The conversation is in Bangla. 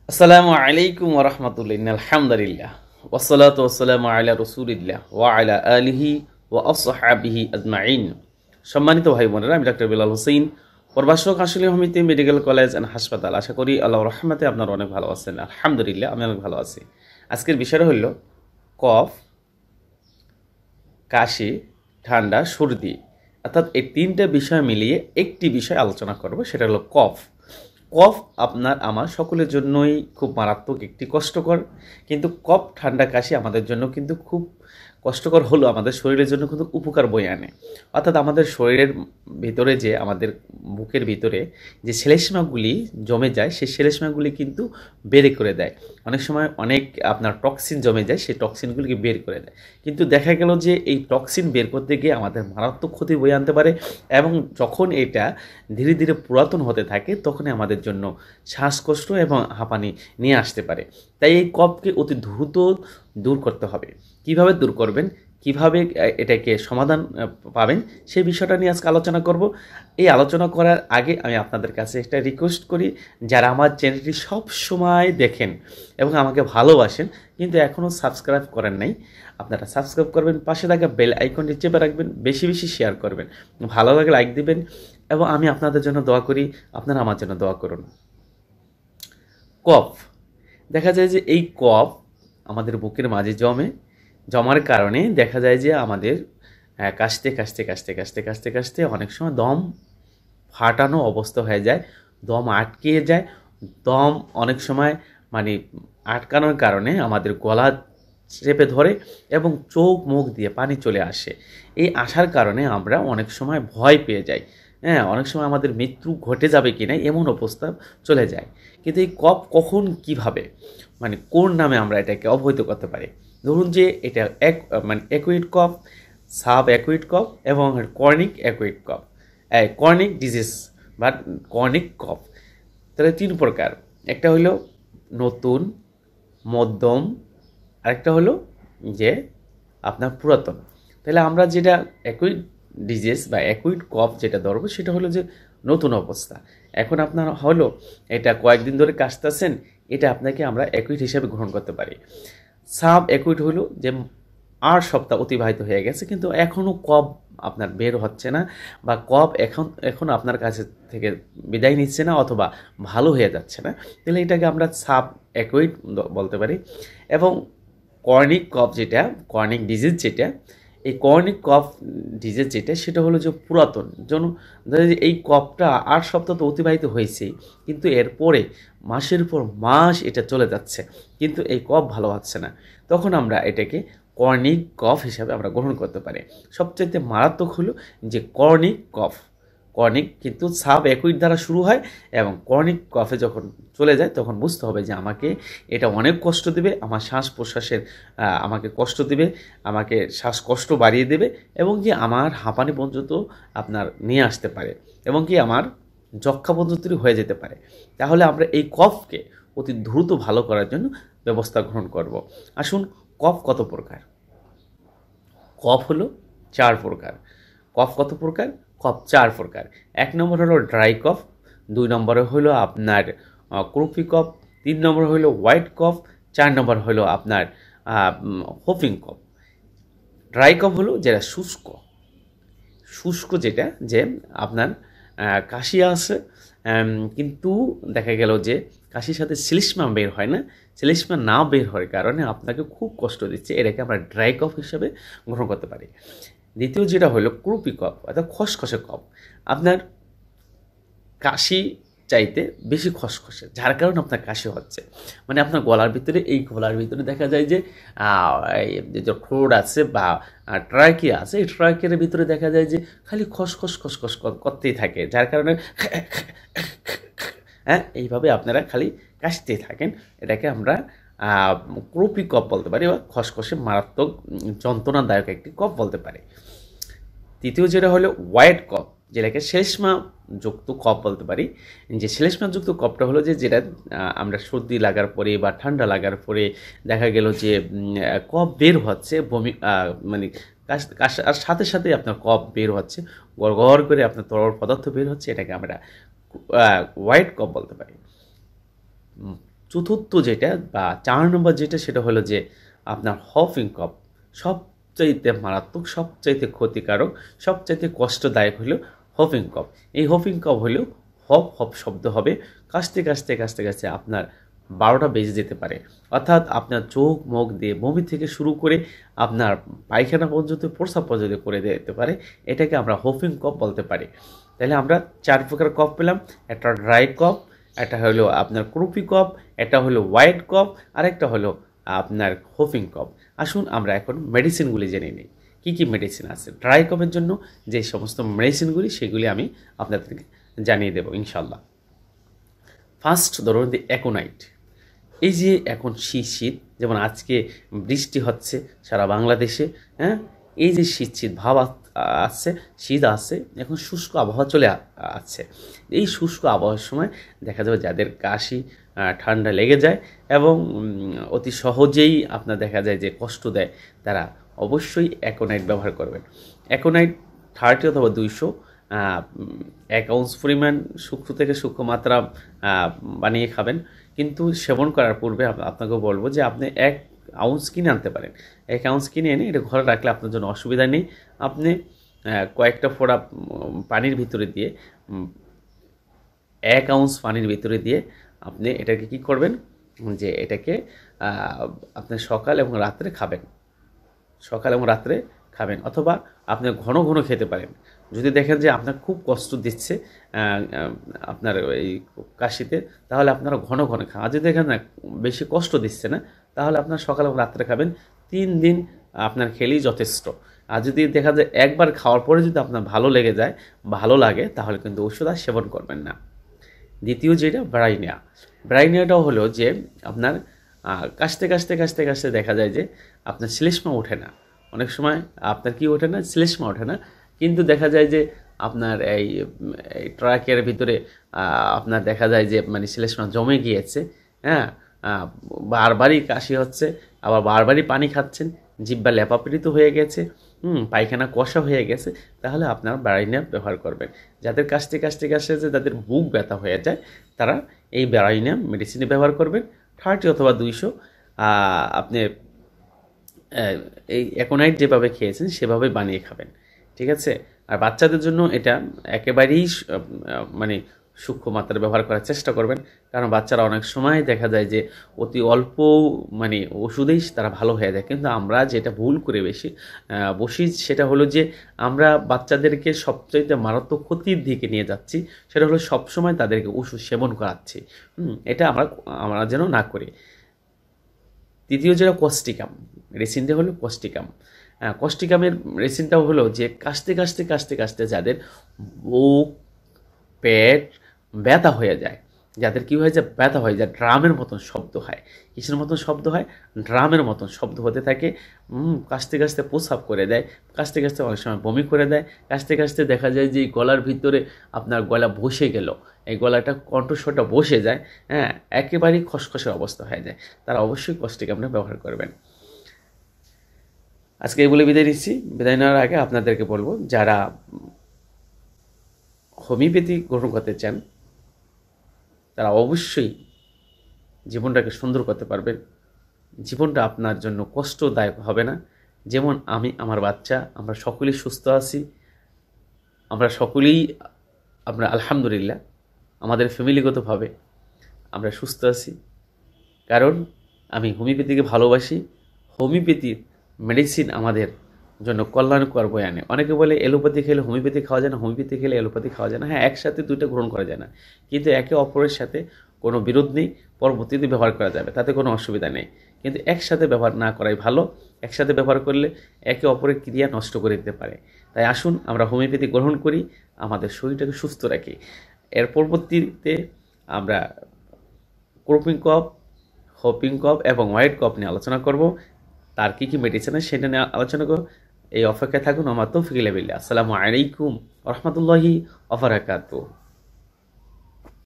আসসালামু আলাইকুম ওয়া রাহমাতুল্লাহি আলহামদুলিল্লাহ ওয়াসসালাতু ওয়াসসালামু আলা রাসূলিল্লাহ ওয়া আলা আলিহি ওয়া আসহাবিহি আজমাইন। সম্মানিত ভাই বোনেরা, আমি ডাক্তার বিলাল হোসেন, প্রভাষক আসলে হমিতে মেডিকেল কলেজ অ্যান্ড হাসপাতাল। আশা করি আল্লাহর রহমতে আপনারা অনেক ভালো আছেন। আলহামদুলিল্লাহ আমি অনেক ভালো আছি। আজকের বিষয়টা হলো কফ, কাশি, ঠান্ডা, সর্দি, অর্থাৎ এই তিনটা বিষয় মিলিয়ে একটি বিষয় আলোচনা করব, সেটা হলো কফ। কফ আপনার আমার সকলের জন্যই খুব মারাত্মক একটি কষ্টকর, কিন্তু কফ ঠান্ডা কাশি আমাদের জন্য কিন্তু খুব কষ্টকর হলেও আমাদের শরীরের জন্য কিন্তু উপকার বয়ে আনে। অর্থাৎ আমাদের শরীরের ভিতরে যে আমাদের বুকের ভিতরে যে শ্লেষ্মাগুলি জমে যায়, সেই শ্লেষ্মাগুলি কিন্তু বের করে দেয়। অনেক সময় অনেক আপনার টক্সিন জমে যায়, সেই টক্সিনগুলিকে বের করে দেয়। কিন্তু দেখা গেল যে এই টক্সিন বের করতে গিয়ে আমাদের মারাত্মক ক্ষতি বয়ে আনতে পারে, এবং যখন এটা ধীরে ধীরে পুরাতন হতে থাকে তখনই আমাদের জন্য শ্বাসকষ্ট এবং হাঁপানি নিয়ে আসতে পারে। তাই এই কফকে অতি দ্রুত দূর করতে হবে। কিভাবে দূর করবেন, কিভাবে এটাকে সমাধান পাবেন, সেই বিষয়টা নিয়ে আজকে আলোচনা করব। এই আলোচনা করার আগে আমি আপনাদের কাছে একটা রিকোয়েস্ট করি, যারা আমার চ্যানেলটি সব সময় দেখেন এবং আমাকে ভালোবাসেন কিন্তু এখনও সাবস্ক্রাইব করেন নাই, আপনারা সাবস্ক্রাইব করবেন, পাশে থাকা বেল আইকনটি চেপে রাখবেন, বেশি বেশি শেয়ার করবেন, ভালো লাগে লাইক দিবেন, এবং আমি আপনাদের জন্য দোয়া করি, আপনারা আমার জন্য দোয়া করুন। কফ, দেখা যায় যে এই কফ আমাদের বুকের মাঝে জমার কারণে দেখা যায় যে আমাদের কাশতে কাশতে কাশতে কাশতে কাশতে কাশতে অনেক সময় দম ফাটানো অবস্থা হয়ে যায়, দম আটকে যায়। দম অনেক সময় মানে আটকানোর কারণে আমাদের গলা চেপে ধরে এবং চোখ মুখ দিয়ে পানি চলে আসে। এই আসার কারণে আমরা অনেক সময় ভয় পেয়ে যাই। হ্যাঁ, অনেক সময় আমাদের মৃত্যু ঘটে যাবে কিনা এমন অবস্থা চলে যায়। কিন্তু এই কফ কখন কিভাবে মানে কোন নামে আমরা এটাকে অবহিত করতে পারি? ধরুন যে এটা অ্যাকুইট কফ, সাব অ্যাকুইট কফ এবং ক্রনিক অ্যাকুইট কফ, ক্রনিক ডিজিজ বা ক্রনিক কফ। তাহলে তিন প্রকার, একটা হলো নতুন, মধ্যম, আরেকটা হলো যে আপনার পুরাতন। তাহলে আমরা যেটা অ্যাকুইট ডিজিজ বা অ্যাকুইট কফ যেটা ধরবো সেটা হলো যে নতুন অবস্থা। এখন আপনার হলো এটা কয়েকদিন ধরে কাশতেছেন, এটা আপনাকে আমরা অ্যাকুইট হিসেবে গ্রহণ করতে পারি। সাব অ্যাকুইট হলো যে ৮ সপ্তাহ অতিবাহিত হয়ে গেছে কিন্তু এখনও কফ আপনার বের হচ্ছে না, বা কফ এখন আপনার কাছে থেকে বিদায় নিচ্ছে না অথবা ভালো হয়ে যাচ্ছে না, তাহলে এটাকে আমরা সাব অ্যাকুইট বলতে পারি। এবং কর্নিক কফ যেটা, কর্নিক ডিজিজ যেটা, এই কর্নিক কফ ডিজিজ যেটা সেটা হলো যে পুরাতন জন। এই কফটা ৮ সপ্তাহ তো অতিবাহিত হয়েছেই, কিন্তু এরপরে মাসের পর মাস এটা চলে যাচ্ছে কিন্তু এই কফ ভালো হচ্ছে না, তখন আমরা এটাকে কর্নিক কফ হিসাবে আমরা গ্রহণ করতে পারি। সবচেয়ে মারাত্মক হলো যে কর্নিক কফ। কর্নিক কিন্তু সাব অ্যাকুইট দ্বারা শুরু হয় এবং কর্নিক কফে যখন চলে যায় তখন বুঝতে হবে যে আমাকে এটা অনেক কষ্ট দেবে, আমার শ্বাস প্রশ্বাসের আমাকে কষ্ট দেবে, আমাকে শ্বাসকষ্ট বাড়িয়ে দেবে, এবং কি আমার হাঁপানি পর্যন্ত আপনার নিয়ে আসতে পারে, এবং কি আমার যক্ষা পর্যন্ত হয়ে যেতে পারে। তাহলে আমরা এই কফকে অতি দ্রুত ভালো করার জন্য ব্যবস্থা গ্রহণ করব। আসুন, কফ কত প্রকার? কফ হলো 4 প্রকার। কফ কত প্রকার? কফ 4 প্রকার। ১ নম্বর হলো ড্রাই কফ, ২ নম্বরে হলো আপনার ক্রুপি কফ, ৩ নম্বর হলো হোয়াইট কফ, ৪ নম্বর হলো আপনার হোপিং কফ। ড্রাই কফ হলো যেটা শুষ্ক, শুষ্ক যেটা যে আপনার কাশি আসে, কিন্তু দেখা গেল যে কাশির সাথে শ্লেষ্মা বের হয় না, শ্লেষ্মা না বের হওয়ার কারণে আপনাকে খুব কষ্ট দিচ্ছে, এটাকে আমরা ড্রাই কফ হিসাবে গ্রহণ করতে পারি। দ্বিতীয় যেটা হলো ক্রুপি কফ অর্থাৎ খসখসে কফ, আপনার কাশি চাইতে বেশি খসখসে, যার কারণে আপনার কাশি হচ্ছে, মানে আপনার গলার ভিতরে দেখা যায় যে যে ঠোঁট আছে বা ট্রাকিয়া আছে, এই ট্রাকিয়ার ভিতরে দেখা যায় যে খালি খসখস খসখস করতেই থাকে, যার কারণে হ্যাঁ এইভাবে আপনারা খালি কাশতেই থাকেন। এটাকে আমরা ক্রুপি কফ বলতে পারি, বা খসখসে মারাত্মক যন্ত্রণাদায়ক একটি কফ বলতে পারি। তৃতীয় যেটা হলো হোয়াইট কফ, যেটাকে শ্লেষ্মা যুক্ত কফ বলতে পারি। যে শ্লেষ্মা যুক্ত কফটা হলো যে যেটা আমরা সর্দি লাগার পরে বা ঠান্ডা লাগার পরে দেখা গেল যে কফ বের হচ্ছে, বমি মানে আর সাথে সাথে আপনার কফ বের হচ্ছে, গড় করে আপনার তরল পদার্থ বের হচ্ছে, এটাকে আমরা হোয়াইট কফ বলতে পারি। চতুর্থ যেটা বা 4 নম্বর যেটা সেটা হলো যে আপনার হফিং কফ। সবচাইতে মারাত্মক, সবচাইতে ক্ষতিকারক, সবচাইতে কষ্টদায়ক হলো হফিং কফ। এই হফিং কফ হলো হপ হপ শব্দ হবে, কাশতে কাশতে কাশতে কাশতে আপনার 12টা বেজে যেতে পারে। অর্থাৎ আপনার চোখ মুখ দিয়ে বমি থেকে শুরু করে আপনার পায়খানা পর্যন্ত, প্রস্রাব পর্যন্ত করে দিতে পারে। এটাকে আমরা হফিং কফ বলতে পারি। তাহলে আমরা 4 প্রকার কফ পেলাম। একটা ড্রাই কফ, একটা হলো আপনার ক্রুপি কফ, এটা হলো হোয়াইট কফ, আর একটা হলো আপনার হফিং কফ। আসুন আমরা এখন মেডিসিনগুলি জেনে নিই, কী কী মেডিসিন আছে ড্রাই কফের জন্য। যে সমস্ত মেডিসিনগুলি সেগুলি আমি আপনাদেরকে জানিয়ে দেবো ইনশাল্লাহ। ফার্স্ট ধরুন অ্যাকোনাইট। এই যে এখন শীত, যেমন আজকে বৃষ্টি হচ্ছে সারা বাংলাদেশে, হ্যাঁ, এই যে শীত ভাব আসছে, শীত আসছে, এখন শুষ্ক আবহাওয়া চলে আসছে। এই শুষ্ক আবহাওয়ার সময় দেখা যাবে যাদের কাশি ঠান্ডা লেগে যায় এবং অতি সহজেই আপনার দেখা যায় যে কষ্ট দেয়, তারা অবশ্যই অ্যাকোনাইট ব্যবহার করবেন। অ্যাকোনাইট 30 অথবা 200 1 আউন্স পরিমাণ সূক্ষ্ম থেকে সূক্ষ্ম মাত্রা বানিয়ে খাবেন। কিন্তু সেবন করার পূর্বে আপনাকে বলবো যে আপনি 1 আউন্স কিনে আনতে পারেন। 1 আউন্স কিনে এনে এটা ঘরে রাখলে আপনার জন্য অসুবিধা নেই। আপনি কয়েকটা ফোঁটা পানির ভিতরে দিয়ে 1 আউন্স পানির ভিতরে দিয়ে আপনি এটাকে কী করবেন, যে এটাকে আপনি সকাল এবং রাত্রে খাবেন, সকাল এবং রাত্রে খাবেন। অথবা আপনি ঘন ঘন খেতে পারেন। যদি দেখেন যে আপনার খুব কষ্ট দিচ্ছে আপনার এই কাশিতে, তাহলে আপনারা ঘন ঘন খান। আর যদি দেখেন না বেশি কষ্ট দিচ্ছে না, তাহলে আপনার সকাল এবং রাত্রে খাবেন। 3 দিন আপনার খেলেই যথেষ্ট। আর যদি দেখা যায় একবার খাওয়ার পরে যদি আপনার ভালো লেগে যায়, ভালো লাগে, তাহলে কিন্তু ওষুধ আর সেবন করবেন না। দ্বিতীয় যেটা ব্রাইনিয়া। ব্রাইনিয়াটাও হলো যে আপনার কাশতে কাশতে কাশতে কাশতে দেখা যায় যে আপনার শ্লেষ্মা ওঠে না। অনেক সময় আপনার কি ওঠে না, শ্লেষ্মা ওঠে না, কিন্তু দেখা যায় যে আপনার এই ট্রাকের ভিতরে আপনার দেখা যায় যে মানে শ্লেষ্মা জমে গিয়েছে, হ্যাঁ, বারবারই কাশি হচ্ছে, আবার বারবারই পানি খাচ্ছেন, জিহ্বা লেপাপীড়িত হয়ে গেছে, পায়খানা কষা হয়ে গেছে, তাহলে আপনার ব্রাইনিয়া ব্যবহার করবেন। যাদের কাশতে কাশতে কাশতে যে তাদের বুক ব্যথা হয়ে যায়, তারা এই ব্রাইনিয়া মেডিসিনে ব্যবহার করবেন। 30 অথবা 200 আপনি এই অ্যাকোনাইট যেভাবে খেয়েছেন সেভাবে বানিয়ে খাবেন, ঠিক আছে। আর বাচ্চাদের জন্য এটা একেবারেই মানে সূক্ষ্ম মাত্রায় ব্যবহার করার চেষ্টা করবেন, কারণ বাচ্চারা অনেক সময় দেখা যায় যে অতি অল্প মানে ওষুধেই তারা ভালো হয়ে যায়। কিন্তু আমরা যেটা ভুল করে বসি সেটা হলো যে আমরা বাচ্চাদেরকে সবচাইতে মারাত্মক ক্ষতির দিকে নিয়ে যাচ্ছি। সেটা হলো সবসময় তাদেরকে ওষুধ সেবন করাচ্ছি। এটা আমরা যেন না করি। তৃতীয় যেটা কস্টিকাম রেসিনটা হলো কস্টিকাম। কস্টিকামের রেসিনটাও হলো যে কাশতে কাশতে কাশতে কাশতে যাদের বুক পেট ব্যথা হয়ে যায়, যাদের কী হয়ে যায়, ব্যথা হয়ে যায়, ড্রামের মতন শব্দ হয়। কিসের মতন শব্দ হয়? ড্রামের মতন শব্দ হতে থাকে। কাশতে কাশতে প্রস্রাব করে দেয়, কাশতে কাশতে অনেক সময় বমি করে দেয়, কাশতে কাশতে দেখা যায় যে গলার ভিতরে আপনার গলা বসে গেল, এই গলাটা কণ্ঠস্বরটা বসে যায়, হ্যাঁ, একেবারেই খসখসে অবস্থা হয়ে যায়। তারা অবশ্যই কস্টিকামটা ব্যবহার করবেন। আজকে এই বলে বিদায় নিচ্ছি। বিদায় নেওয়ার আগে আপনাদেরকে বলবো, যারা হোমিওপ্যাথি গ্রহণ করতে চান তারা অবশ্যই জীবনটাকে সুন্দর করতে পারবেন। জীবনটা আপনার জন্য কষ্টদায়ক হবে না। যেমন আমি, আমার বাচ্চা, আমরা সকলেই সুস্থ আছি, আমরা সকলেই আমরা আলহামদুলিল্লাহ আমাদের ফ্যামিলিগতভাবে আমরা সুস্থ আছি, কারণ আমি হোমিওপ্যাথিকে ভালোবাসি। হোমিওপ্যাথির মেডিসিন আমাদের জন্য কল্যাণকর বয়ে আনে। অনেকে বলে এলোপ্যাথি খেলে হোমিওপ্যাথি খাওয়া যায় না, হোমিওপ্যাথি খেলে এলোপ্যাথি খাওয়া যায় না। হ্যাঁ, একসাথে দুইটা গ্রহণ করা যায় না, কিন্তু একে অপরের সাথে কোনো বিরোধ নেই, পরবর্তীতে ব্যবহার করা যাবে, তাতে কোনো অসুবিধা নেই। কিন্তু একসাথে ব্যবহার না করাই ভালো। একসাথে ব্যবহার করলে একে অপরের ক্রিয়া নষ্ট করে দিতে পারে। তাই আসুন আমরা হোমিওপ্যাথি গ্রহণ করি, আমাদের শরীরটাকে সুস্থ রাখি। এর পরবর্তীতে আমরা ক্রুপিং কফ, হপিং কফ এবং হোয়াইট কফ নিয়ে আলোচনা করব। তার কী কী মেডিসিন আছে সেটা নিয়ে আলোচনা করব। এই অপেক্ষায় থাকুন। আমার তৌফিক বিল্লাহ। আসসালামু আলাইকুম ওয়া রাহমাতুল্লাহি ওয়া বারাকাতুহু।